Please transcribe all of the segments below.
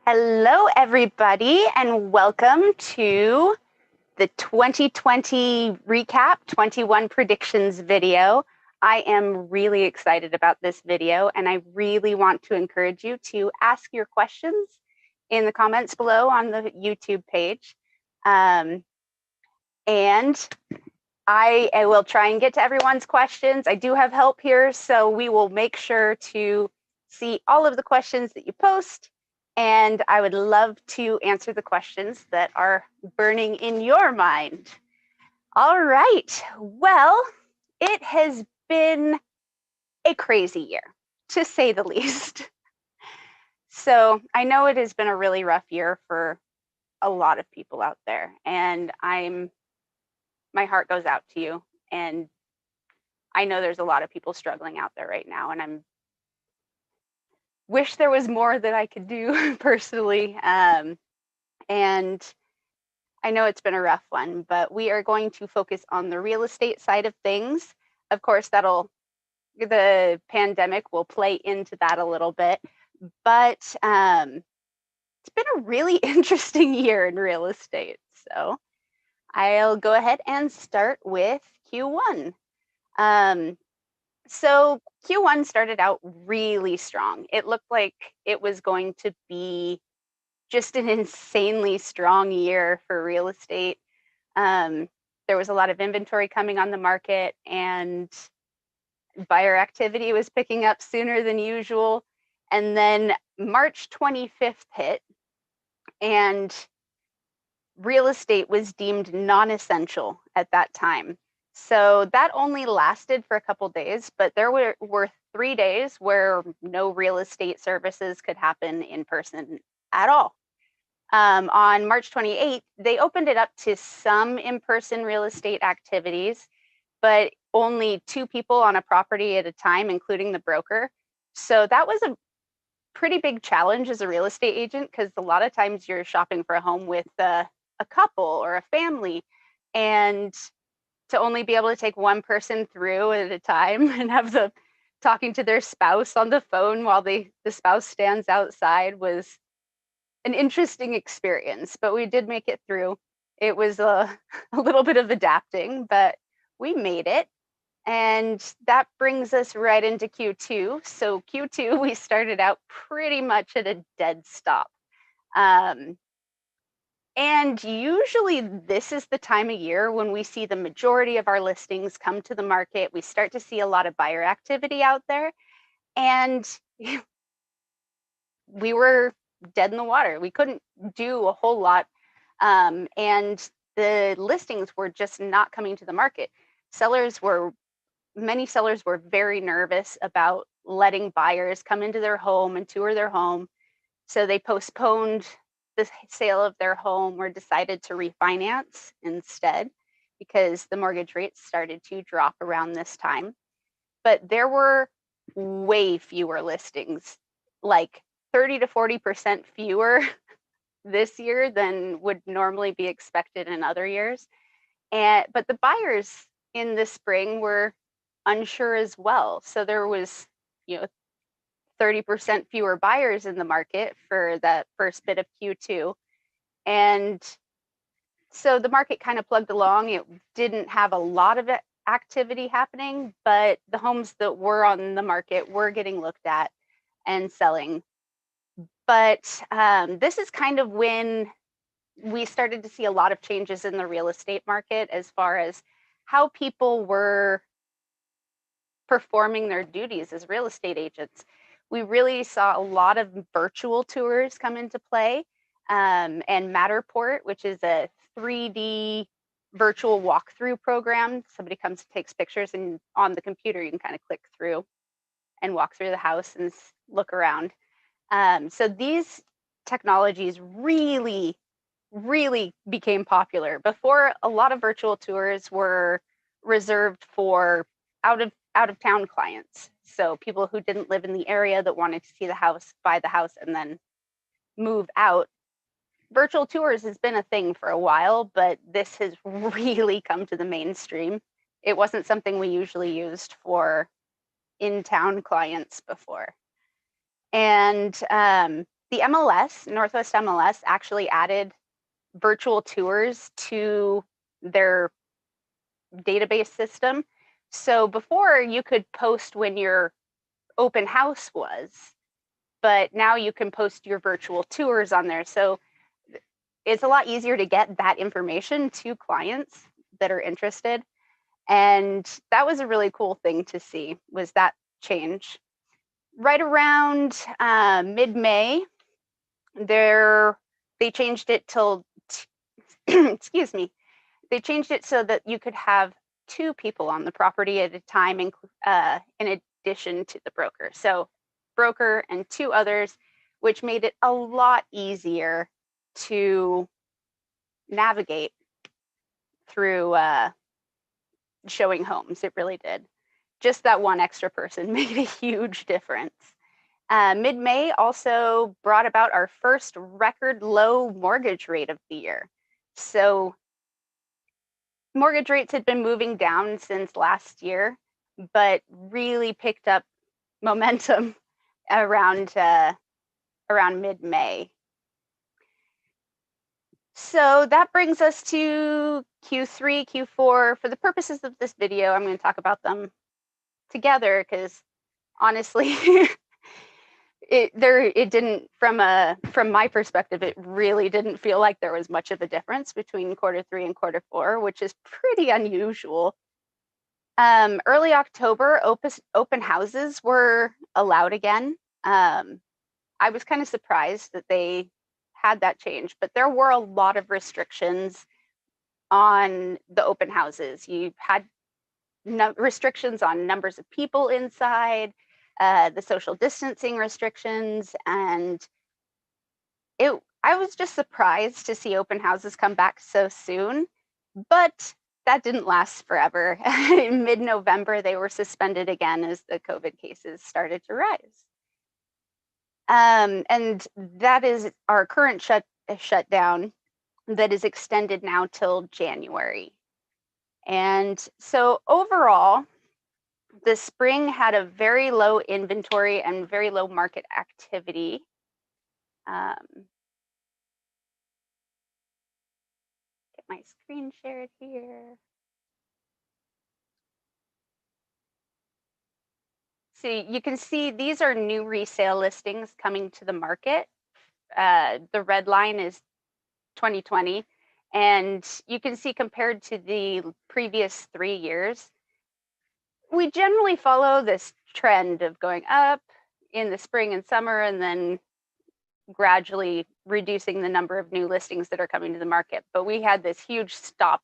Hello, everybody, and welcome to the 2020 recap 21 predictions video. I am really excited about this video, and I really want to encourage you to ask your questions in the comments below on the YouTube page. And I will try and get to everyone's questions. I do have help here, so we will make sure to see all of the questions that you post. And I would love to answer the questions that are burning in your mind. All right, well, it has been a crazy year, to say the least. So I know it has been a really rough year for a lot of people out there, and my heart goes out to you. And I know there's a lot of people struggling out there right now, and I'm wish there was more that I could do personally. And I know it's been a rough one, but we are going to focus on the real estate side of things. Of course, the pandemic will play into that a little bit, but it's been a really interesting year in real estate. So I'll go ahead and start with Q1. So Q1 started out really strong. It looked like it was going to be just an insanely strong year for real estate. There was a lot of inventory coming on the market, and buyer activity was picking up sooner than usual. And then March 25th hit, and real estate was deemed non-essential at that time. So that only lasted for a couple days, but there were 3 days where no real estate services could happen in person at all. On March 28th, they opened it up to some in-person real estate activities, but only 2 people on a property at a time, including the broker. So that was a pretty big challenge as a real estate agent, because a lot of times you're shopping for a home with a couple or a family, and to only be able to take one person through at a time and have them talking to their spouse on the phone while the spouse stands outside was an interesting experience, but we did make it through. It was a little bit of adapting, but we made it. And that brings us right into Q2. So Q2, we started out pretty much at a dead stop. And usually this is the time of year when we see the majority of our listings come to the market. We start to see a lot of buyer activity out there, and we were dead in the water. We couldn't do a whole lot, and the listings were just not coming to the market. Many sellers were very nervous about letting buyers come into their home and tour their home. So they postponed the sale of their home or decided to refinance instead, because the mortgage rates started to drop around this time. But there were way fewer listings, like 30 to 40% fewer this year than would normally be expected in other years. But the buyers in the spring were unsure as well. So there was, 30% fewer buyers in the market for that first bit of Q2. And so the market kind of plugged along. It didn't have a lot of activity happening, but the homes that were on the market were getting looked at and selling. But this is kind of when we started to see a lot of changes in the real estate market as far as how people were performing their duties as real estate agents. We really saw a lot of virtual tours come into play, and Matterport, which is a 3D virtual walkthrough program. Somebody comes and takes pictures, and on the computer you can kind of click through and walk through the house and look around. So these technologies really became popular. Before, a lot of virtual tours were reserved for out of town clients. So people who didn't live in the area that wanted to see the house, buy the house, and then move out. Virtual tours has been a thing for a while, but this has really come to the mainstream. It wasn't something we usually used for in-town clients before. And the MLS, Northwest MLS, actually added virtual tours to their database system. So before you could post when your open house was, but now you can post your virtual tours on there. So it's a lot easier to get that information to clients that are interested. And that was a really cool thing to see, was that change. Right around mid-May, they changed it till, excuse me, they changed it so that you could have 2 people on the property at a time in addition to the broker. So broker and 2 others, which made it a lot easier to navigate through showing homes. It really did. Just that one extra person made a huge difference. Mid-May also brought about our first record low mortgage rate of the year. So mortgage rates had been moving down since last year, but really picked up momentum around mid-May. So that brings us to Q3, Q4. For the purposes of this video, I'm going to talk about them together because honestly, it didn't, from my perspective, it really didn't feel like there was much of a difference between Q3 and Q4, which is pretty unusual. Early October, open houses were allowed again. I was kind of surprised that they had that change, but there were a lot of restrictions on the open houses. You had restrictions on numbers of people inside, the social distancing restrictions, and I was just surprised to see open houses come back so soon, but that didn't last forever. In mid-November, they were suspended again as the COVID cases started to rise. And that is our current shutdown that is extended now till January. And so overall, the spring had a very low inventory and very low market activity. Get my screen shared here. So you can see these are new resale listings coming to the market. The red line is 2020. And you can see compared to the previous 3 years, we generally follow this trend of going up in the spring and summer and then gradually reducing the number of new listings that are coming to the market. But we had this huge stop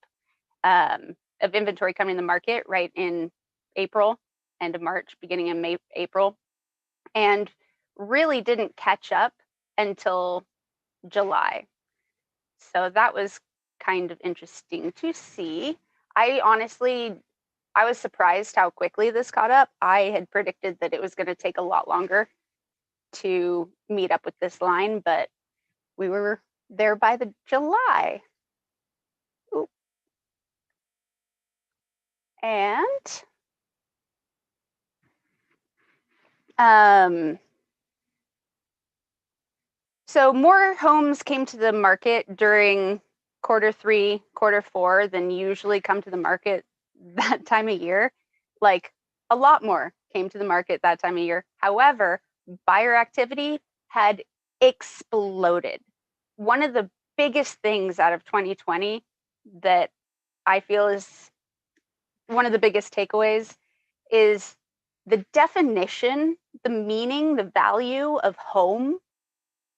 of inventory coming to the market right in April, end of March, beginning of May, April, and really didn't catch up until July. So that was kind of interesting to see. I was surprised how quickly this caught up. I had predicted that it was going to take a lot longer to meet up with this line, but we were there by the July. Ooh. And so more homes came to the market during Q3, Q4 than usually come to the market that time of year. Like a lot more came to the market that time of year. However, buyer activity had exploded. One of the biggest things out of 2020 that I feel is one of the biggest takeaways is the definition, the meaning, the value of home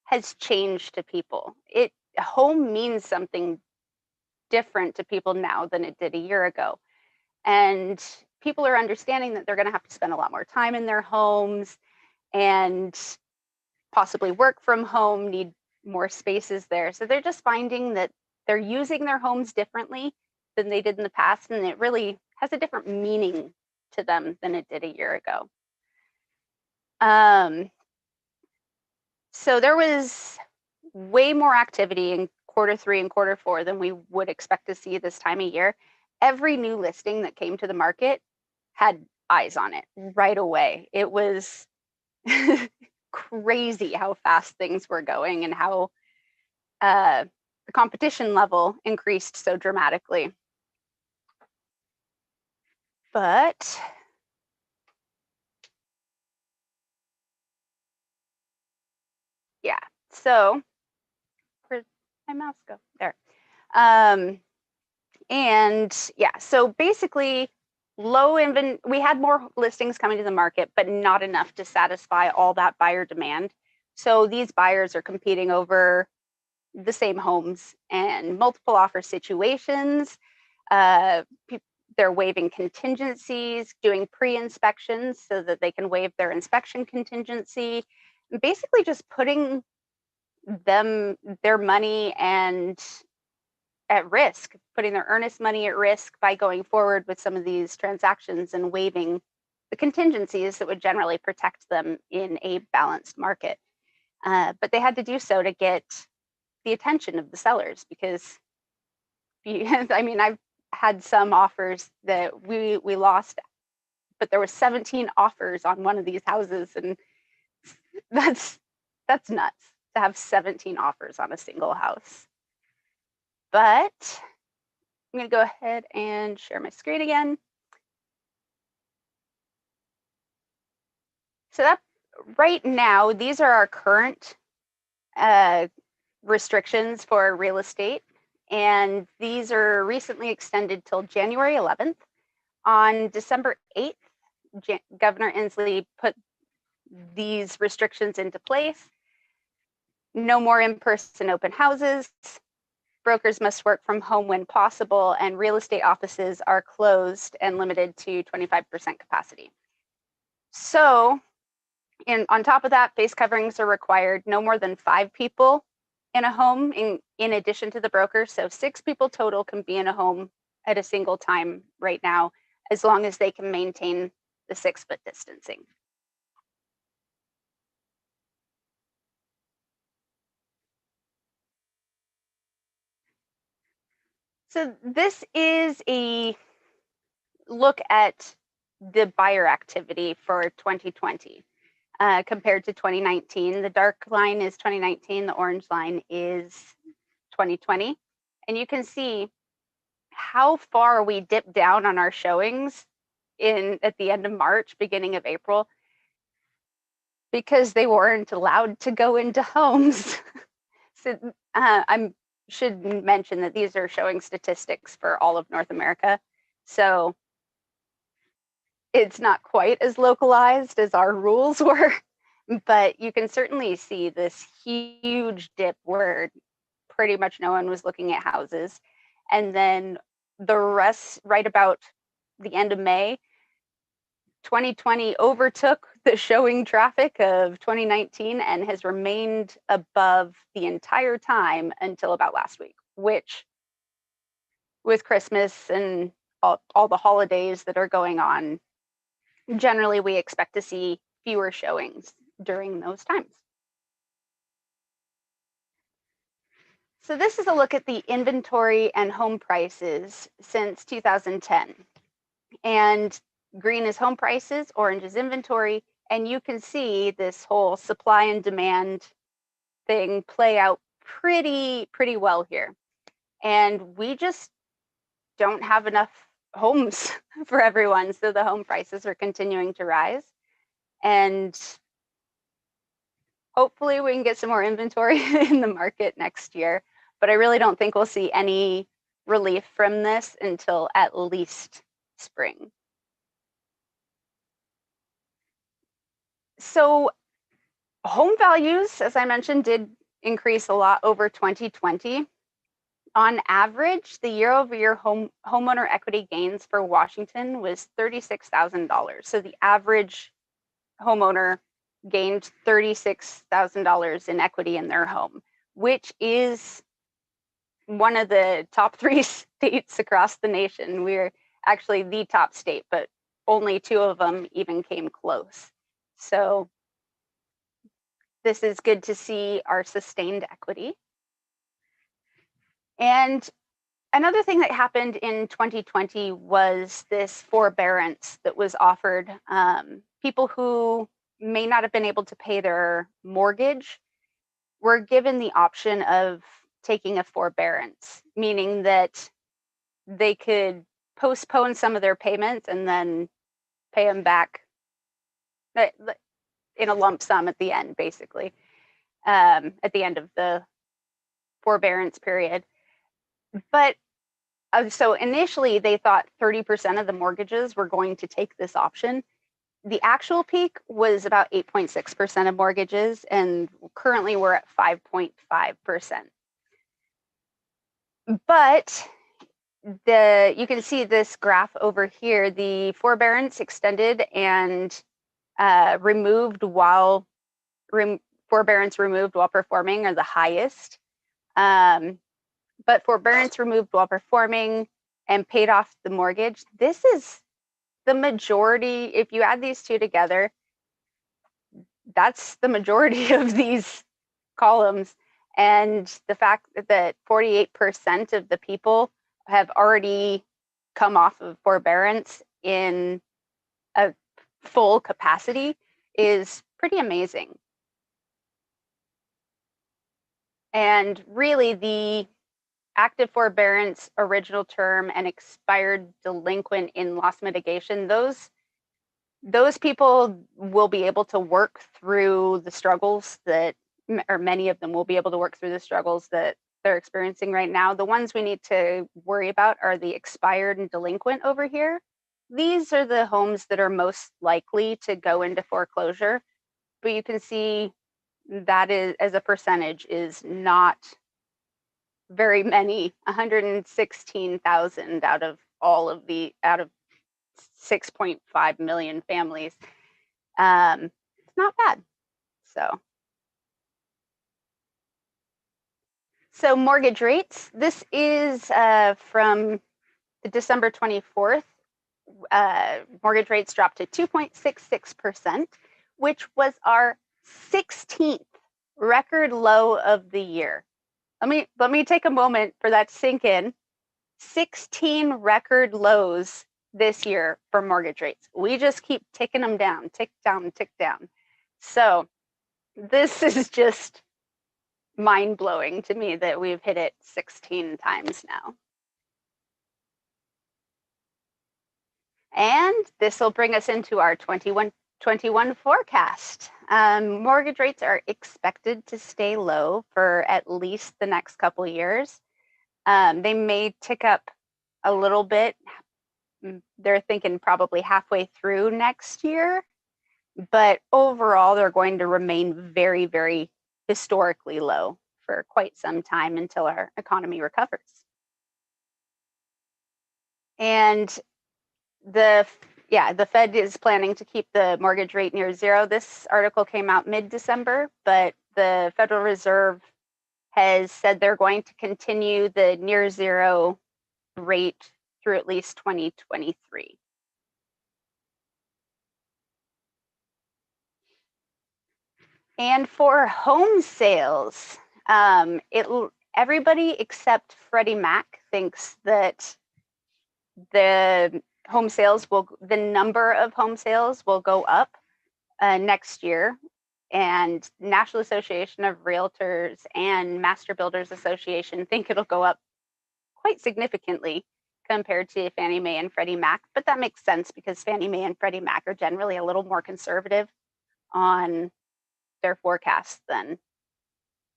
has changed to people. Home means something different to people now than it did a year ago. And people are understanding that they're going to have to spend a lot more time in their homes and possibly work from home, need more spaces there. So they're just finding that they're using their homes differently than they did in the past, and it really has a different meaning to them than it did a year ago. So there was way more activity in Q3 and Q4 than we would expect to see this time of year. Every new listing that came to the market had eyes on it right away. It was crazy how fast things were going and how the competition level increased so dramatically. But yeah, so where'd my mouse go? There. And yeah, so basically we had more listings coming to the market, but not enough to satisfy all that buyer demand. So these buyers are competing over the same homes and multiple offer situations. They're waiving contingencies, doing pre-inspections so that they can waive their inspection contingency, basically just putting their money and at risk, putting their earnest money at risk by going forward with some of these transactions and waiving the contingencies that would generally protect them in a balanced market. But they had to do so to get the attention of the sellers because, I mean, I've had some offers that we lost, but there were 17 offers on one of these houses, and that's nuts to have 17 offers on a single house. But I'm going to go ahead and share my screen again. So that right now, these are our current restrictions for real estate. And these are recently extended till January 11th. On December 8th, Governor Inslee put these restrictions into place. No more in-person open houses. Brokers must work from home when possible, and real estate offices are closed and limited to 25% capacity. So, on top of that, face coverings are required. No more than 5 people in a home in addition to the broker. So 6 people total can be in a home at a single time right now, as long as they can maintain the 6-foot distancing. So this is a look at the buyer activity for 2020 compared to 2019. The dark line is 2019, the orange line is 2020. And you can see how far we dipped down on our showings at the end of March, beginning of April, because they weren't allowed to go into homes. So I should mention that these are showing statistics for all of North America. So it's not quite as localized as our rules were, but you can certainly see this huge dip where pretty much no one was looking at houses. And then the rest, right about the end of May, 2020 overtook the showing traffic of 2019 and has remained above the entire time until about last week, which with Christmas and all the holidays that are going on, generally we expect to see fewer showings during those times. So this is a look at the inventory and home prices since 2010. And green is home prices, orange is inventory, and you can see this whole supply and demand thing play out pretty well here. And we just don't have enough homes for everyone, so the home prices are continuing to rise. And hopefully we can get some more inventory in the market next year, but I really don't think we'll see any relief from this until at least spring. So home values, as I mentioned, did increase a lot over 2020. On average, the year-over-year homeowner equity gains for Washington was $36,000. So the average homeowner gained $36,000 in equity in their home, which is one of the top 3 states across the nation. We're actually the top state, but only 2 of them even came close. So this is good to see our sustained equity. And another thing that happened in 2020 was this forbearance that was offered. People who may not have been able to pay their mortgage were given the option of taking a forbearance, meaning that they could postpone some of their payments and then pay them back in a lump sum at the end, basically, at the end of the forbearance period. But so initially they thought 30% of the mortgages were going to take this option. The actual peak was about 8.6% of mortgages, and currently we're at 5.5%. But you can see this graph over here, the forbearance extended and removed while forbearance removed while performing are the highest. But forbearance removed while performing and paid off the mortgage, this is the majority. If you add these two together, that's the majority of these columns. And the fact that 48% of the people have already come off of forbearance in a full capacity is pretty amazing. And really, the active forbearance, original term, and expired delinquent in loss mitigation, those people will be able to work through the struggles that, or many of them will be able to work through the struggles that they're experiencing right now. The ones we need to worry about are the expired and delinquent over here. These are the homes that are most likely to go into foreclosure, but you can see that is, as a percentage, is not very many. 116,000 out of 6.5 million families. It's not bad. So mortgage rates. This is from December 24th. Mortgage rates dropped to 2.66%, which was our 16th record low of the year. Let me take a moment for that to sink in. 16 record lows this year for mortgage rates. We just keep ticking them down, tick down, tick down. So this is just mind-blowing to me that we've hit it 16 times now. And this will bring us into our 21 forecast. Mortgage rates are expected to stay low for at least the next couple years. They may tick up a little bit. They're thinking probably halfway through next year, but overall they're going to remain very, very historically low for quite some time until our economy recovers. And the Fed is planning to keep the mortgage rate near zero. This article came out mid-December, but the Federal Reserve has said they're going to continue the near zero rate through at least 2023. And for home sales, everybody except Freddie Mac thinks that the number of home sales will go up next year. And National Association of Realtors and Master Builders Association think it'll go up quite significantly compared to Fannie Mae and Freddie Mac. But that makes sense because Fannie Mae and Freddie Mac are generally a little more conservative on their forecasts than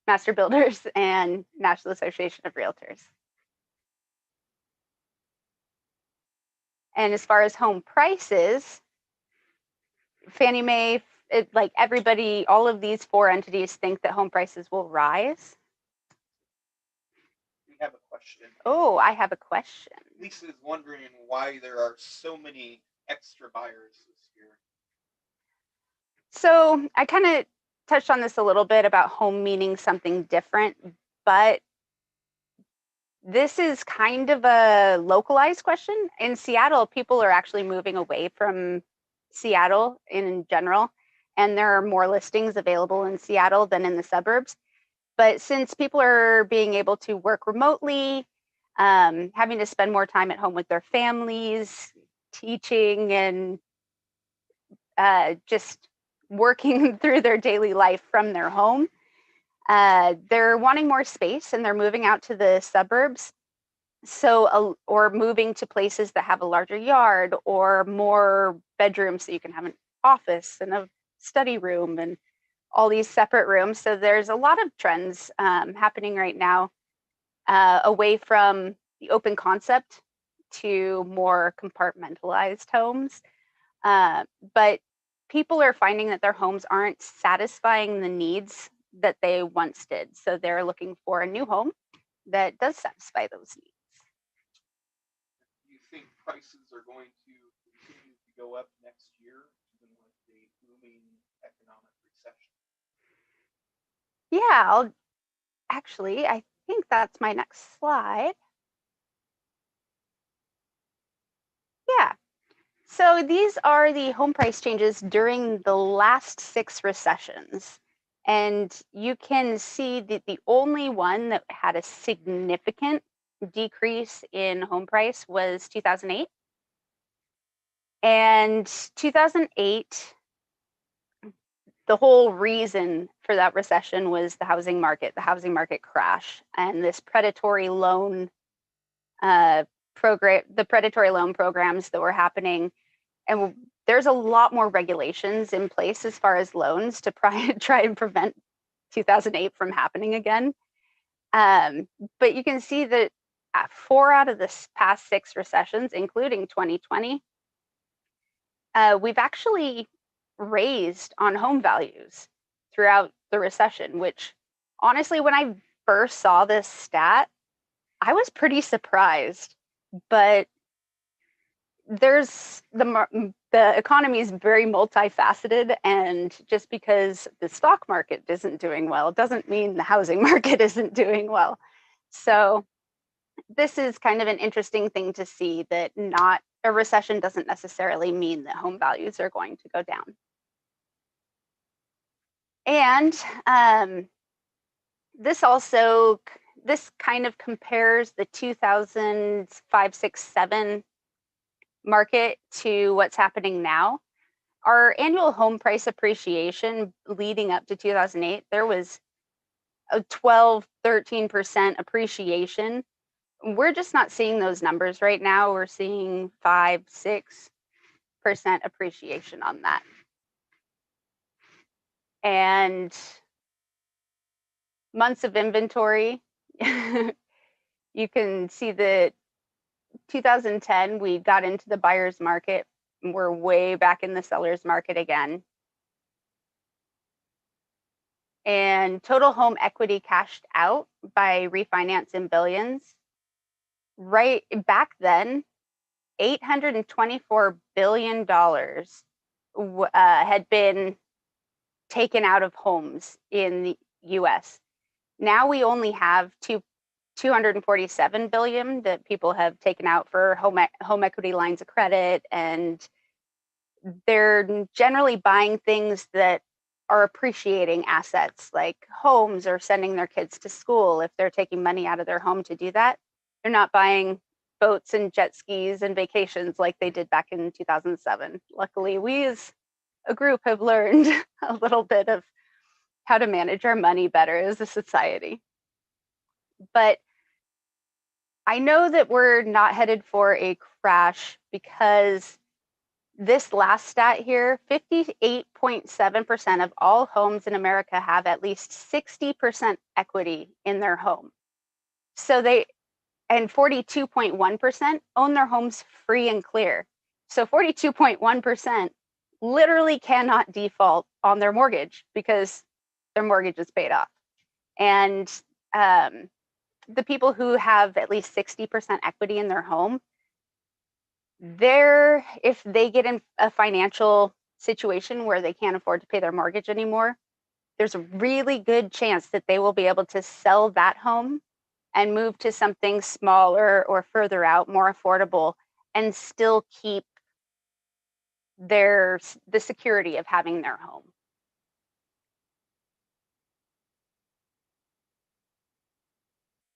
Master Builders and National Association of Realtors. And as far as home prices, Fannie Mae, like everybody, all of these four entities think that home prices will rise. We have a question. Oh, I have a question. Lisa is wondering why there are so many extra buyers this year. So I kind of touched on this a little bit about home meaning something different, but this is kind of a localized question. In Seattle, people are actually moving away from Seattle in general, and there are more listings available in Seattle than in the suburbs. But since people are being able to work remotely, having to spend more time at home with their families, teaching, and just working through their daily life from their home. They're wanting more space and they're moving out to the suburbs. Or moving to places that have a larger yard or more bedrooms so you can have an office and a study room and all these separate rooms. So there's a lot of trends happening right now away from the open concept to more compartmentalized homes. But people are finding that their homes aren't satisfying the needs that they once did. So they're looking for a new home that does satisfy those needs. Do you think prices are going to continue to go up next year, even with the looming economic recession? Yeah, I think that's my next slide. Yeah. So these are the home price changes during the last 6 recessions. And you can see that the only one that had a significant decrease in home price was 2008. And 2008, the whole reason for that recession was the housing market crash, and this predatory loan the predatory loan programs that were happening. And there's a lot more regulations in place as far as loans to try and prevent 2008 from happening again. But you can see that 4 out of the past 6 recessions, including 2020, we've actually raised on home values throughout the recession, which honestly, when I first saw this stat, I was pretty surprised. But there's the economy is very multifaceted, and just because the stock market isn't doing well doesn't mean the housing market isn't doing well. So this is kind of an interesting thing to see, that not a recession doesn't necessarily mean that home values are going to go down. And this kind of compares the 2005, 6, 7 market to what's happening now. Our annual home price appreciation leading up to 2008, there was a 12, 13% appreciation. We're just not seeing those numbers right now. We're seeing 5, 6% appreciation on that. And months of inventory, you can see that 2010, we got into the buyer's market. We're way back in the seller's market again. And total home equity cashed out by refinance in billions. Right back then, $824 billion had been taken out of homes in the US. Now we only have 247 billion that people have taken out for home equity lines of credit, and they're generally buying things that are appreciating assets like homes, or sending their kids to school if they're taking money out of their home to do that. They're not buying boats and jet skis and vacations like they did back in 2007. Luckily, we as a group have learned a little bit of how to manage our money better as a society. But I know that we're not headed for a crash, because this last stat here, 58.7% of all homes in America have at least 60% equity in their home. And 42.1% own their homes free and clear. So 42.1% literally cannot default on their mortgage because their mortgage is paid off. And the people who have at least 60% equity in their home, if they get in a financial situation where they can't afford to pay their mortgage anymore, there's a really good chance that they will be able to sell that home and move to something smaller or further out, more affordable, and still keep the security of having their home.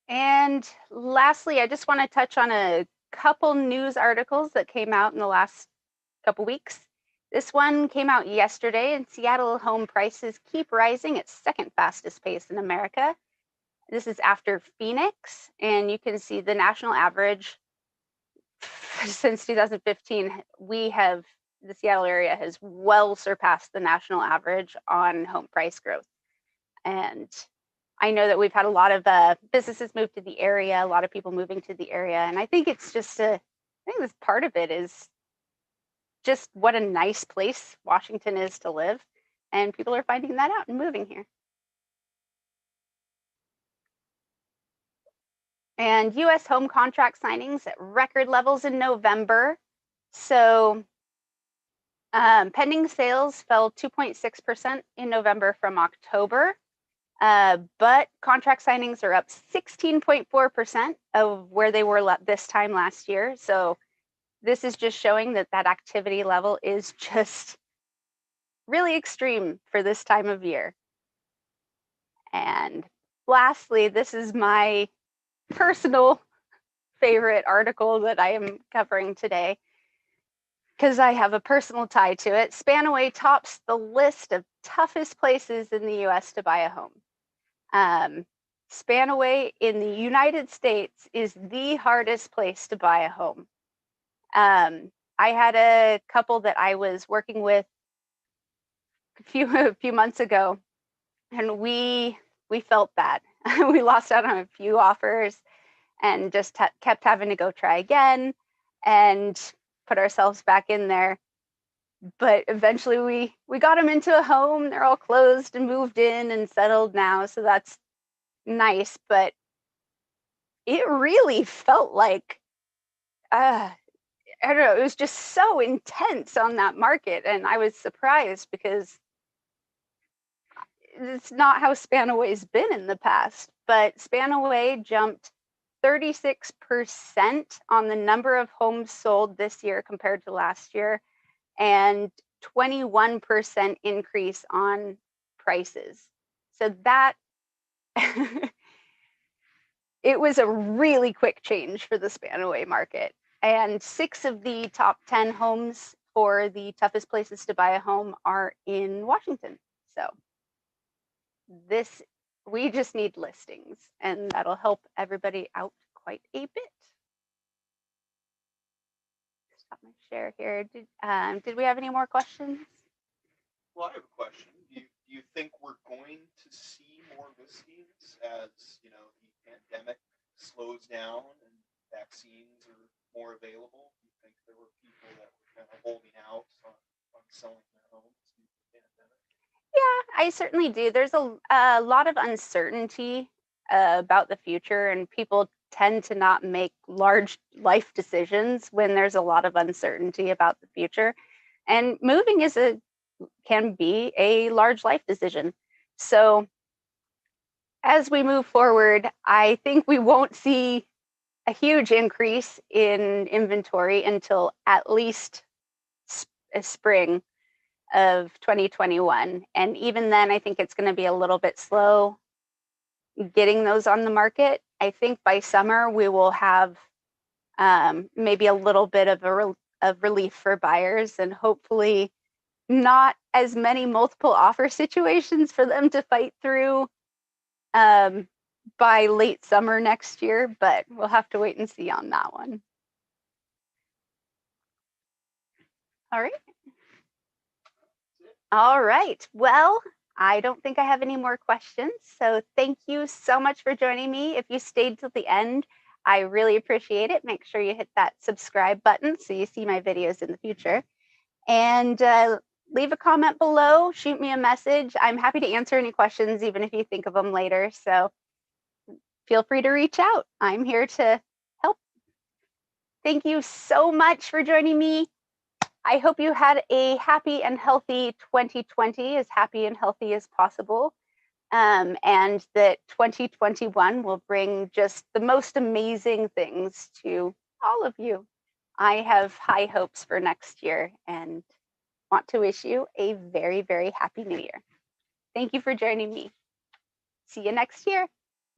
And lastly, I just want to touch on a couple news articles that came out in the last couple weeks. This one came out yesterday, and Seattle home prices keep rising at second fastest pace in America. This is after Phoenix, and you can see the national average since 2015. The Seattle area has well surpassed the national average on home price growth. And I know that we've had a lot of businesses move to the area, a lot of people moving to the area. And I think it's just I think this part of it is just what a nice place Washington is to live. And people are finding that out and moving here. And US home contract signings at record levels in November. So pending sales fell 2.6% in November from October. But contract signings are up 16.4% of where they were this time last year. So this is just showing that activity level is just really extreme for this time of year. And lastly, this is my personal favorite article that I am covering today because I have a personal tie to it. Spanaway tops the list of toughest places in the US to buy a home. Spanaway in the United States is the hardest place to buy a home. I had a couple that I was working with a few months ago, and we felt that. We lost out on a few offers and just kept having to go try again and put ourselves back in there. But eventually we got them into a home. They're all closed and moved in and settled now, so that's nice. But it really felt like I don't know, it was just so intense on that market, and I was surprised because it's not how Spanaway's been in the past. But Spanaway jumped 36% on the number of homes sold this year compared to last year, and 21% increase on prices. So that it was a really quick change for the Spanaway market. And 6 of the top 10 homes for the toughest places to buy a home are in Washington. So we just need listings, and that'll help everybody out quite a bit. Stop my share here. Did we have any more questions? Well, I have a question. Do you think we're going to see more listings as, the pandemic slows down and vaccines are more available? Do you think there were people that were kind of holding out on selling their homes due to the pandemic? Yeah, I certainly do. There's a lot of uncertainty about the future, and people tend to not make large life decisions when there's a lot of uncertainty about the future. And moving can be a large life decision. So as we move forward, I think we won't see a huge increase in inventory until at least spring of 2021. And even then, I think it's going to be a little bit slow getting those on the market. I think by summer, we will have maybe a little bit of relief for buyers, and hopefully not as many multiple offer situations for them to fight through by late summer next year, but we'll have to wait and see on that one. All right. All right. Well, I don't think I have any more questions. So thank you so much for joining me. If you stayed till the end, I really appreciate it. Make sure you hit that subscribe button so you see my videos in the future. And leave a comment below, shoot me a message. I'm happy to answer any questions, even if you think of them later. So feel free to reach out. I'm here to help. Thank you so much for joining me. I hope you had a happy and healthy 2020, as happy and healthy as possible. And that 2021 will bring just the most amazing things to all of you. I have high hopes for next year and want to wish you a very, very happy new year. Thank you for joining me. See you next year.